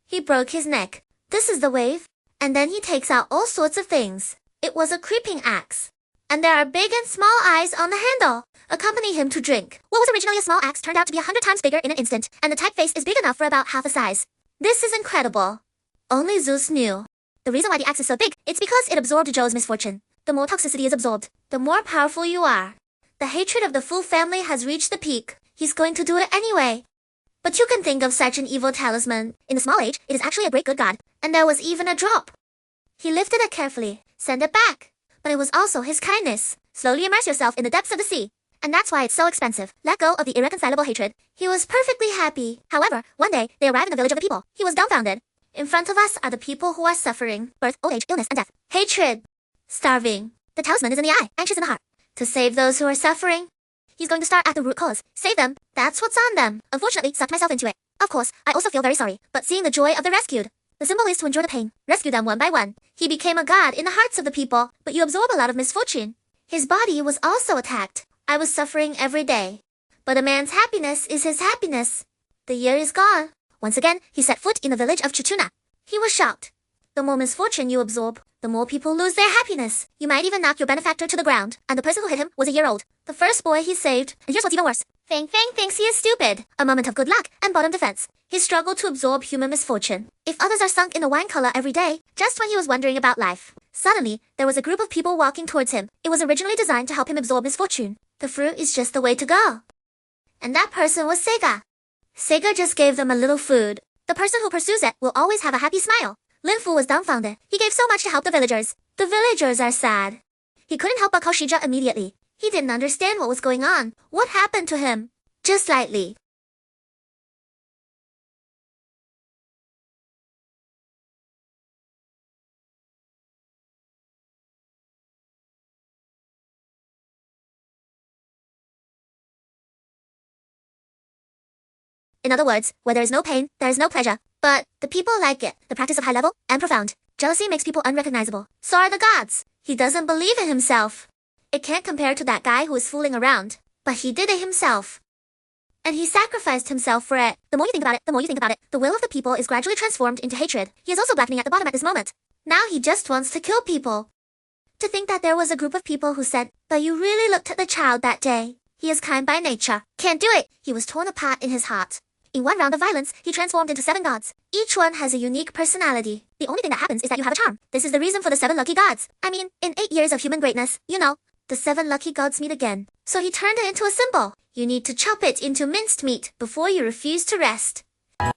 He broke his neck. This is the wave. And then he takes out all sorts of things. It was a creeping axe. And there are big and small eyes on the handle. Accompany him to drink. What was originally a small axe turned out to be 100 times bigger in an instant, and the typeface is big enough for about half the size. This is incredible. Only Zeus knew. The reason why the axe is so big, it's because it absorbed Joe's misfortune. The more toxicity is absorbed, the more powerful you are. The hatred of the full family has reached the peak. He's going to do it anyway. But you can think of such an evil talisman. In the small age, it is actually a great good god, and there was even a drop. He lifted it carefully, sent it back. But it was also his kindness. Slowly immerse yourself in the depths of the sea. And that's why it's so expensive. Let go of the irreconcilable hatred. He was perfectly happy. However, one day, they arrived in the village of the people. He was dumbfounded. In front of us are the people who are suffering. Birth, old age, illness, and death. Hatred. Starving. The talisman is in the eye, anxious in the heart. To save those who are suffering. He's going to start at the root cause. Save them. That's what's on them. Unfortunately, sucked myself into it. Of course, I also feel very sorry. But seeing the joy of the rescued. The symbol is to endure the pain. Rescue them one by one. He became a god in the hearts of the people. But you absorb a lot of misfortune. His body was also attacked. I was suffering every day. But a man's happiness is his happiness. The year is gone. Once again, he set foot in the village of Qiunan. He was shocked. The more misfortune you absorb, the more people lose their happiness. You might even knock your benefactor to the ground. And the person who hit him was a year old. The first boy he saved. And here's what's even worse. Fang Fang thinks he is stupid. A moment of good luck and bottom defense. He struggled to absorb human misfortune. If others are sunk in a wine color every day, just when he was wondering about life. Suddenly, there was a group of people walking towards him. It was originally designed to help him absorb misfortune. The fruit is just the way to go. And that person was Sega. Sega just gave them a little food. The person who pursues it will always have a happy smile. Linfu was dumbfounded. He gave so much to help the villagers. The villagers are sad. He couldn't help but call Shija immediately. He didn't understand what was going on. What happened to him? Just slightly. In other words, where there is no pain, there is no pleasure. But the people like it. The practice of high level and profound. Jealousy makes people unrecognizable. So are the gods. He doesn't believe in himself. It can't compare to that guy who is fooling around. But he did it himself. And he sacrificed himself for it. The more you think about it, the more you think about it. The will of the people is gradually transformed into hatred. He is also blackening at the bottom at this moment. Now he just wants to kill people. To think that there was a group of people who said, but you really looked at the child that day. He is kind by nature. Can't do it. He was torn apart in his heart. In one round of violence, he transformed into 7 gods. Each one has a unique personality. The only thing that happens is that you have a charm. This is the reason for the 7 lucky gods. I mean, in 8 years of human greatness, you know, the 7 lucky gods meet again. So he turned it into a symbol. You need to chop it into minced meat before you refuse to rest.